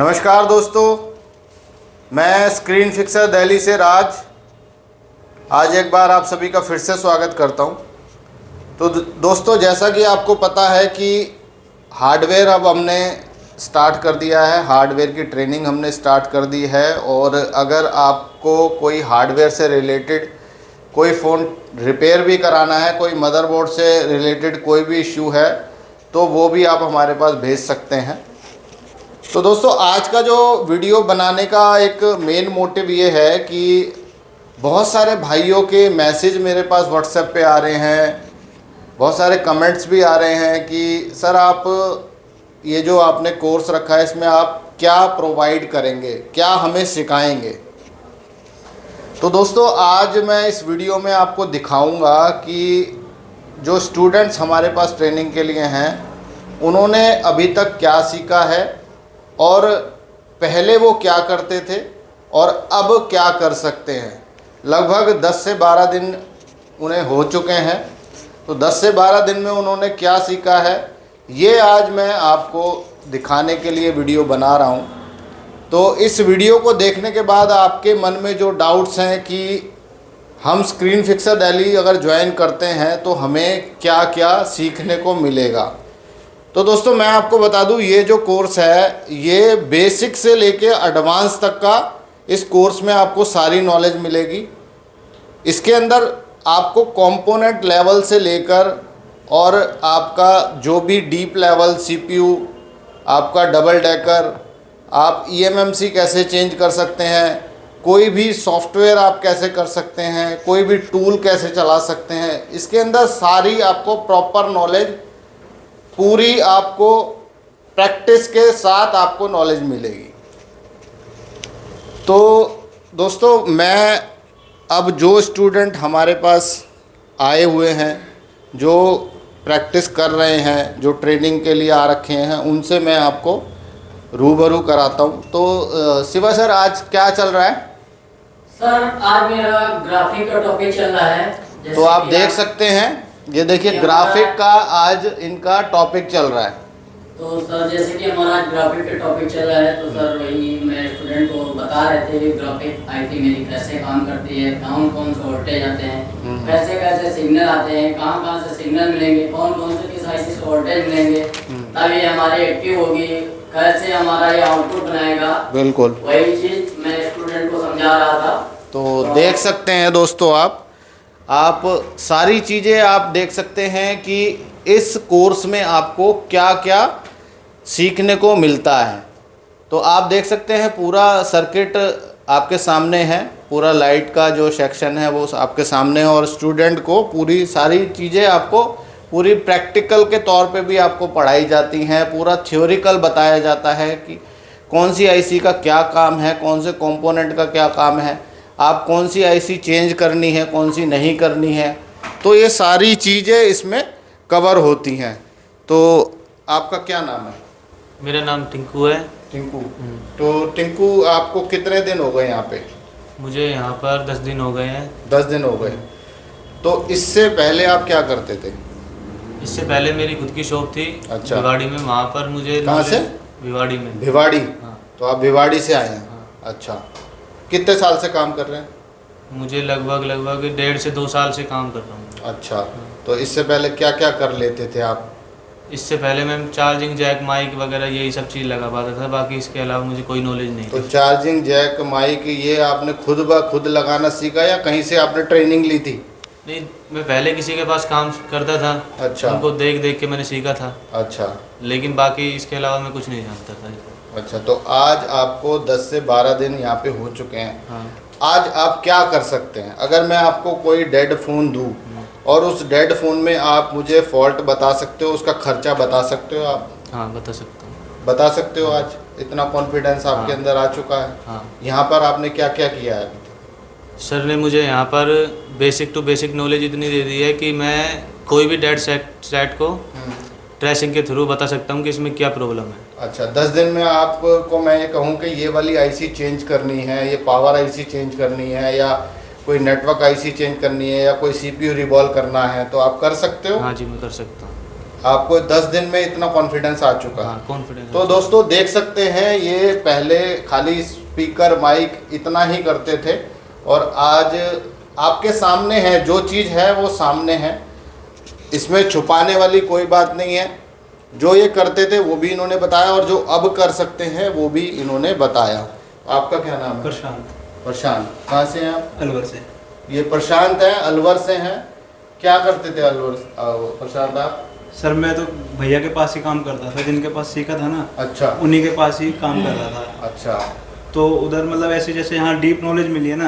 नमस्कार दोस्तों, मैं स्क्रीन फिक्सर दिल्ली से राज आज एक बार आप सभी का फिर से स्वागत करता हूं। तो दोस्तों, जैसा कि आपको पता है कि हार्डवेयर अब हमने स्टार्ट कर दिया है, हार्डवेयर की ट्रेनिंग हमने स्टार्ट कर दी है। और अगर आपको कोई हार्डवेयर से रिलेटेड कोई फ़ोन रिपेयर भी कराना है, कोई मदरबोर्ड से रिलेटेड कोई भी इश्यू है, तो वो भी आप हमारे पास भेज सकते हैं। तो दोस्तों, आज का जो वीडियो बनाने का एक मेन मोटिव ये है कि बहुत सारे भाइयों के मैसेज मेरे पास व्हाट्सएप पे आ रहे हैं, बहुत सारे कमेंट्स भी आ रहे हैं कि सर आप ये जो आपने कोर्स रखा है इसमें आप क्या प्रोवाइड करेंगे, क्या हमें सिखाएंगे। तो दोस्तों, आज मैं इस वीडियो में आपको दिखाऊंगा कि जो स्टूडेंट्स हमारे पास ट्रेनिंग के लिए हैं उन्होंने अभी तक क्या सीखा है और पहले वो क्या करते थे और अब क्या कर सकते हैं। लगभग 10 से 12 दिन उन्हें हो चुके हैं। तो 10 से 12 दिन में उन्होंने क्या सीखा है ये आज मैं आपको दिखाने के लिए वीडियो बना रहा हूँ। तो इस वीडियो को देखने के बाद आपके मन में जो डाउट्स हैं कि हम स्क्रीन फिक्सर दिल्ली अगर ज्वाइन करते हैं तो हमें क्या क्या सीखने को मिलेगा। तो दोस्तों, मैं आपको बता दूं, ये जो कोर्स है ये बेसिक से लेके एडवांस तक का इस कोर्स में आपको सारी नॉलेज मिलेगी। इसके अंदर आपको कंपोनेंट लेवल से लेकर और आपका जो भी डीप लेवल सीपीयू, आपका डबल डेकर, आप ईएमएमसी कैसे चेंज कर सकते हैं, कोई भी सॉफ्टवेयर आप कैसे कर सकते हैं, कोई भी टूल कैसे चला सकते हैं, इसके अंदर सारी आपको प्रॉपर नॉलेज, पूरी आपको प्रैक्टिस के साथ आपको नॉलेज मिलेगी। तो दोस्तों, मैं अब जो स्टूडेंट हमारे पास आए हुए हैं, जो प्रैक्टिस कर रहे हैं, जो ट्रेनिंग के लिए आ रखे हैं, उनसे मैं आपको रूबरू कराता हूं। तो शिवा सर, आज क्या चल रहा है? सर, आज मेरा ग्राफिक का टॉपिक चल रहा है। तो आप देख सकते हैं, ये देखिए ग्राफिक का आज इनका टॉपिक चल रहा है। तो सर, जैसे कि हमारा आज ग्राफिक का टॉपिक चल रहा है, तो सर वही मैं स्टूडेंट को बता रहे थे कि ग्राफिक आईसी मेरी कैसे काम करती है, कौन कौन से वोल्टेज आते हैं, कैसे कैसे सिग्नल आते हैं, कहाँ कहाँ से सिग्नल मिलेंगे, कौन कौन से किस आईसी से वोल्टेज मिलेंगे, तब ये हमारी एक्टिव होगी, कैसे हमारा ये आउटपुट बनाएगा। बिल्कुल वही चीज़ मैं स्टूडेंट को समझा रहा था। तो देख सकते हैं दोस्तों, आप सारी चीज़ें आप देख सकते हैं कि इस कोर्स में आपको क्या क्या सीखने को मिलता है। तो आप देख सकते हैं पूरा सर्किट आपके सामने है, पूरा लाइट का जो सेक्शन है वो आपके सामने है और स्टूडेंट को पूरी सारी चीज़ें आपको पूरी प्रैक्टिकल के तौर पे भी आपको पढ़ाई जाती हैं। पूरा थ्योरिकल बताया जाता है कि कौन सी आईसी का क्या काम है, कौन से कंपोनेंट का क्या काम है, आप कौन सी आईसी चेंज करनी है, कौन सी नहीं करनी है। तो ये सारी चीज़ें इसमें कवर होती हैं। तो आपका क्या नाम है? मेरा नाम टिंकू है। टिंकू। तो टिंकू, आपको कितने दिन हो गए यहाँ पे? मुझे यहाँ पर 10 दिन हो गए हैं। 10 दिन हो गए। तो इससे पहले आप क्या करते थे? इससे पहले मेरी खुद की शॉप थी। अच्छा। भिवाड़ी में। वहाँ पर मुझे कहाँ से? भिवाड़ी में। भिवाड़ी? हाँ। तो आप भिवाड़ी से आए हैं? हाँ। अच्छा। कितने साल से काम कर रहे हैं? मुझे लगभग 1.5 से 2 साल से काम कर रहा हूँ। अच्छा। तो इससे पहले क्या क्या कर लेते थे आप? इससे पहले मैं चार्जिंग जैक, माइक वगैरह यही सब चीज़ लगा पाता था। बाकी इसके अलावा मुझे कोई नॉलेज नहीं। तो चार्जिंग जैक, माइक, ये आपने खुद ब खुद लगाना सीखा या कहीं से आपने ट्रेनिंग ली थी? नहीं, मैं पहले किसी के पास काम करता था। अच्छा। उनको देख देख के मैंने सीखा था। अच्छा। लेकिन बाकी इसके अलावा मैं कुछ नहीं जानता था। अच्छा। तो आज आपको 10 से 12 दिन यहाँ पे हो चुके हैं। हाँ। आज आप क्या कर सकते हैं? अगर मैं आपको कोई डेड फ़ोन दूँ और उस डेड फ़ोन में आप मुझे फॉल्ट बता सकते हो, उसका खर्चा बता सकते हो आप? हाँ, बता सकता हूँ। बता सकते हो? आज इतना कॉन्फिडेंस आपके अंदर आ चुका है। हाँ। यहाँ पर आपने क्या क्या किया है? सर ने मुझे यहाँ पर बेसिक टू बेसिक नॉलेज इतनी दे दी है कि मैं कोई भी डेड सेट को ट्रेसिंग के थ्रू बता सकता हूँ कि इसमें क्या प्रॉब्लम है। अच्छा। 10 दिन में आपको मैं ये कहूँ कि ये वाली आईसी चेंज करनी है, ये पावर आईसी चेंज करनी है, या कोई नेटवर्क आईसी चेंज करनी है, या कोई सीपीयू रिवॉल्व करना है, तो आप कर सकते हो? हाँ जी, मैं कर सकता हूँ। आपको 10 दिन में इतना कॉन्फिडेंस आ चुका है। हाँ कॉन्फिडेंस। तो दोस्तों देख सकते हैं, ये पहले खाली स्पीकर माइक इतना ही करते थे और आज आपके सामने है, जो चीज़ है वो सामने है, इसमें छुपाने वाली कोई बात नहीं है। जो ये करते थे वो भी इन्होंने बताया और जो अब कर सकते हैं वो भी इन्होंने बताया। आपका क्या नाम है? प्रशांत। प्रशांत। कहाँ से हैं आप? अलवर से। ये प्रशांत है, अलवर से हैं। क्या करते थे अलवर प्रशांत आप? सर मैं तो भैया के पास ही काम करता था, जिनके पास सीखा था ना, अच्छा उन्हीं के पास ही काम कर रहा था। अच्छा। तो उधर मतलब ऐसे जैसे यहाँ डीप नॉलेज मिली है ना,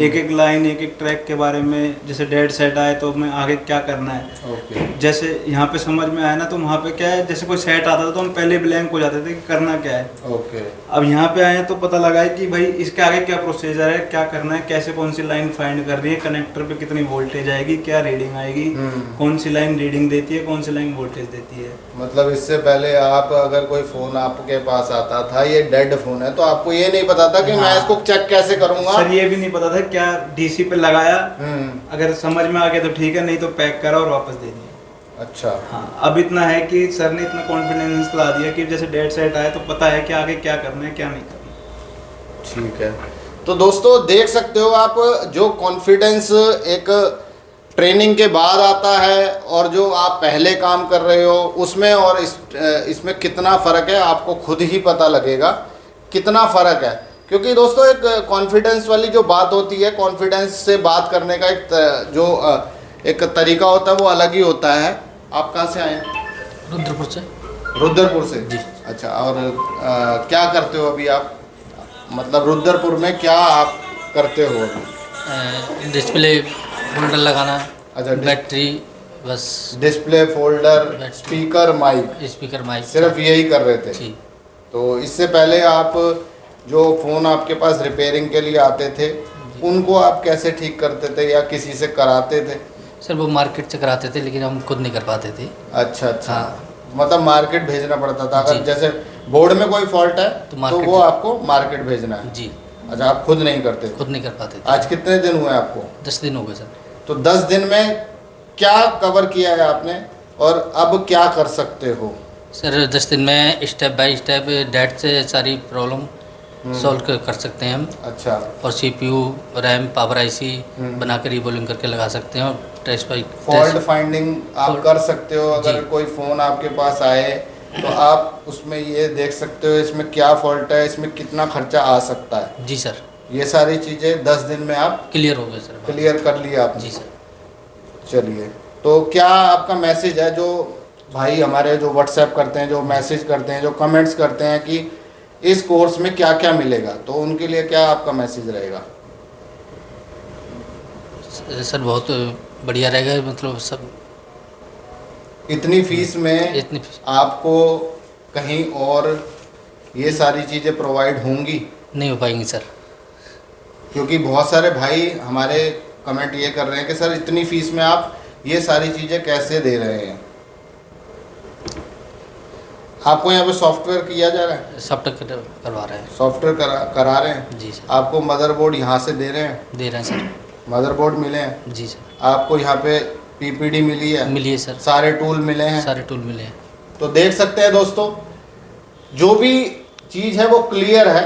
एक एक लाइन एक एक ट्रैक के बारे में, जैसे डेड सेट आए तो मैं आगे क्या करना है। ओके। जैसे यहाँ पे समझ में आया ना, तो वहाँ पे क्या है, जैसे कोई सेट आता था तो हम पहले ब्लैंक हो जाते थे कि करना क्या है। ओके। अब यहाँ पे आए तो पता लगा है कि भाई इसके आगे क्या प्रोसीजर है, क्या करना है, कैसे कौन सी लाइन फाइंड कर रही है, कनेक्टर पे कितनी वोल्टेज आएगी, क्या रीडिंग आएगी, कौन सी लाइन रीडिंग देती है, कौन सी लाइन वोल्टेज देती है। मतलब इससे पहले आप अगर कोई फ़ोन आपके पास आता था, ये डेड फ़ोन है, तो आपको ये नहीं पता था कि मैं इसको चेक कैसे करूँगा। सर ये भी नहीं पता था क्या डीसी पे लगाया, अगर समझ में आ गया तो ठीक है, नहीं तो पैक करा और वापस दे दिया। अच्छा। हाँ, अब इतना है कि सर ने इतना कॉन्फिडेंस ला दिया कि जैसे डेड सेट आए तो पता है कि आगे क्या करना है क्या नहीं करना। ठीक है। तो दोस्तों देख सकते हो आप, जो कॉन्फिडेंस एक ट्रेनिंग के बाद आता है और जो आप पहले काम कर रहे हो उसमें और इसमें कितना फ़र्क है, आपको खुद ही पता लगेगा कितना फ़र्क है। क्योंकि दोस्तों एक कॉन्फिडेंस वाली जो बात होती है, कॉन्फिडेंस से बात करने का एक तरीका होता है, वो अलग ही होता है। आप कहाँ से आए हैं? रुद्रपुर से। रुद्रपुर से जी। अच्छा। और क्या करते हो अभी आप? मतलब रुद्रपुर में क्या आप करते हो अभी? डिस्प्ले फोल्डर लगाना। अच्छा। बैटरी बस। Display, folder, speaker, mic, speaker mic सिर्फ यही कर रहे थे? जी। तो इससे पहले आप जो फ़ोन आपके पास रिपेयरिंग के लिए आते थे उनको आप कैसे ठीक करते थे या किसी से कराते थे? सर वो मार्केट से कराते थे, लेकिन हम खुद नहीं कर पाते थे। अच्छा अच्छा। हाँ। मतलब मार्केट भेजना पड़ता था, अगर जी। जैसे बोर्ड में कोई फॉल्ट है तो मार्केट वो आपको मार्केट भेजना है। जी। अच्छा, आप खुद नहीं करते थे? खुद नहीं कर पाते थे। आज कितने दिन हुए आपको? 10 दिन हो गए सर। तो 10 दिन में क्या कवर किया है आपने और अब क्या कर सकते हो? सर 10 दिन में स्टेप बाय स्टेप डेट से सारी प्रॉब्लम सॉल्व कर सकते हैं हम। अच्छा। और सीपीयू, रैम, पावर आईसी बना कर रिबोलिंग करके लगा सकते हैं और टेस्ट बाई फॉल्ट फाइंडिंग आप कर सकते हो। अगर जी। कोई फ़ोन आपके पास आए तो आप उसमें ये देख सकते हो इसमें क्या फॉल्ट है, इसमें कितना खर्चा आ सकता है। जी सर। ये सारी चीज़ें 10 दिन में आप क्लियर हो गए सर। क्लियर कर लिया आपने? जी सर। चलिए, तो क्या आपका मैसेज है, जो भाई हमारे जो व्हाट्सएप करते हैं, जो मैसेज करते हैं, जो कमेंट्स करते हैं कि इस कोर्स में क्या क्या मिलेगा, तो उनके लिए क्या आपका मैसेज रहेगा? सर बहुत बढ़िया रहेगा, मतलब सब इतनी फीस में इतनी आपको कहीं और ये सारी चीज़ें प्रोवाइड होंगी? नहीं हो पाएंगी सर। क्योंकि बहुत सारे भाई हमारे कमेंट ये कर रहे हैं कि सर इतनी फीस में आप ये सारी चीज़ें कैसे दे रहे हैं। आपको यहाँ पे सॉफ्टवेयर किया जा रहा है? सॉफ्टवेयर करवा रहे हैं। सॉफ्टवेयर करा रहे हैं? जी सर। आपको मदरबोर्ड यहाँ से दे रहे हैं? दे रहे हैं सर। मदरबोर्ड मिले हैं? जी सर। आपको यहाँ पे पीपीडी मिली है? मिली है सर। सारे टूल मिले हैं? सारे टूल मिले हैं। तो देख सकते हैं दोस्तों, जो भी चीज़ है वो क्लियर है।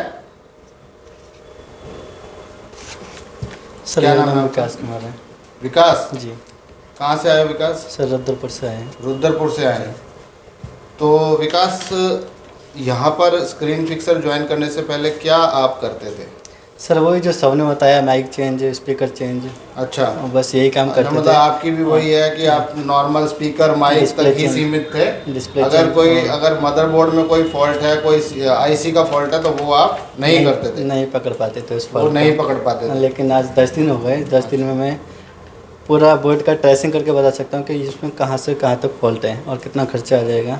सर क्या मेरा नाम नाम है विकास कुमार है। विकास जी कहाँ से आए हो विकास? सर रुद्रपुर से आए हैं। रुद्रपुर से आए हैं। तो विकास, यहाँ पर स्क्रीन फिक्सर ज्वाइन करने से पहले क्या आप करते थे? सर वही जो सबने बताया, माइक चेंज, स्पीकर चेंज, अच्छा। बस यही काम अच्छा, करते मतलब थे। आपकी भी वही है कि आप नॉर्मल स्पीकर माइक डिस्प्ले तक ही चेंज। सीमित थे। डिस्प्ले अगर चेंज, कोई हाँ। अगर मदरबोर्ड में कोई फॉल्ट है, कोई आईसी का फॉल्ट है, तो वो आप नहीं करते थे? नहीं पकड़ पाते थे उस वो फॉल्ट नहीं को। पकड़ पाते थे। लेकिन आज 10 दिन हो गए। 10 दिन में मैं पूरा बोर्ड का ट्रेसिंग करके बता सकता हूँ कि इसमें कहाँ से कहाँ तक फॉल्ट है और कितना खर्चा आ जाएगा।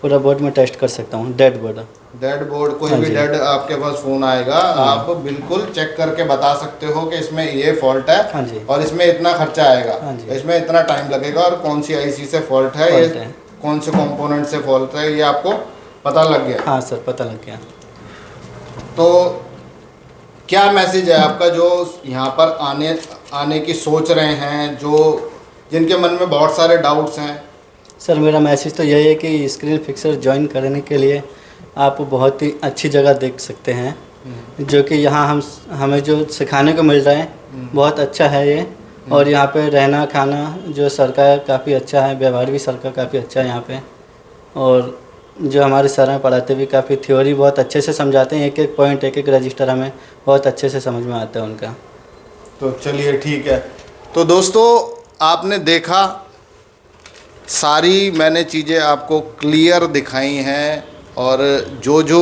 पूरा बोर्ड में टेस्ट कर सकता हूँ। डेड बोर्ड, डेड बोर्ड, कोई हाँ भी जी। डेड आपके पास फोन आएगा, आप बिल्कुल चेक करके बता सकते हो कि इसमें ये फॉल्ट है हाँ जी। और इसमें इतना खर्चा आएगा, हाँ जी। इसमें इतना टाइम लगेगा और कौन सी आईसी से फॉल्ट है, फॉल्ट ये है। कौन से कंपोनेंट से फॉल्ट है, ये आपको पता लग गया। हाँ सर पता लग गया। तो क्या मैसेज है आपका, जो यहाँ पर आने की सोच रहे हैं, जो जिनके मन में बहुत सारे डाउट्स हैं, सर मेरा मैसेज तो यही है कि स्क्रीन फिक्सर ज्वाइन करने के लिए आप बहुत ही अच्छी जगह देख सकते हैं, जो कि यहाँ हमें जो सिखाने को मिल रहा है बहुत अच्छा है ये। और यहाँ पे रहना खाना जो सर का काफ़ी अच्छा है, व्यवहार भी सर का काफ़ी अच्छा है यहाँ पे। और जो हमारे सर हैं पढ़ाते भी काफ़ी थ्योरी बहुत अच्छे से समझाते हैं, एक एक पॉइंट एक एक रजिस्टर हमें बहुत अच्छे से समझ में आता है उनका। तो चलिए ठीक है। तो दोस्तों आपने देखा, सारी मैंने चीज़ें आपको क्लियर दिखाई हैं। और जो जो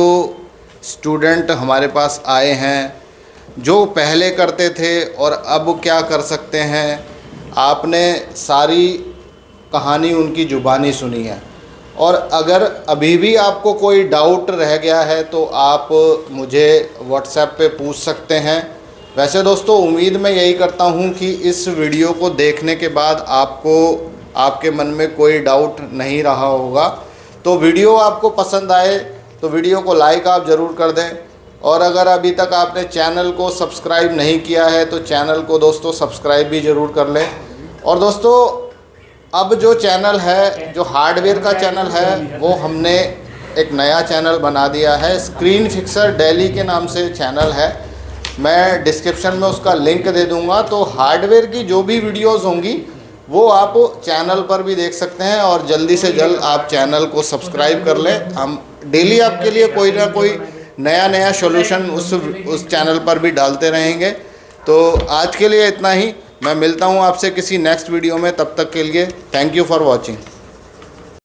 स्टूडेंट हमारे पास आए हैं, जो पहले करते थे और अब क्या कर सकते हैं, आपने सारी कहानी उनकी ज़ुबानी सुनी है। और अगर अभी भी आपको कोई डाउट रह गया है तो आप मुझे व्हाट्सएप पे पूछ सकते हैं। वैसे दोस्तों उम्मीद मैं यही करता हूँ कि इस वीडियो को देखने के बाद आपको आपके मन में कोई डाउट नहीं रहा होगा। तो वीडियो आपको पसंद आए तो वीडियो को लाइक आप ज़रूर कर दें। और अगर अभी तक आपने चैनल को सब्सक्राइब नहीं किया है तो चैनल को दोस्तों सब्सक्राइब भी ज़रूर कर लें। और दोस्तों अब जो चैनल है, जो हार्डवेयर का चैनल है, वो हमने एक नया चैनल बना दिया है। स्क्रीन फिक्सर दिल्ली के नाम से चैनल है, मैं डिस्क्रिप्शन में उसका लिंक दे दूंगा। तो हार्डवेयर की जो भी वीडियोस होंगी वो आप चैनल पर भी देख सकते हैं। और जल्दी से जल्द आप चैनल को सब्सक्राइब कर लें। हम डेली आपके लिए कोई ना कोई नया सॉल्यूशन उस चैनल पर भी डालते रहेंगे। तो आज के लिए इतना ही। मैं मिलता हूँ आपसे किसी नेक्स्ट वीडियो में, तब तक के लिए थैंक यू फॉर वॉचिंग।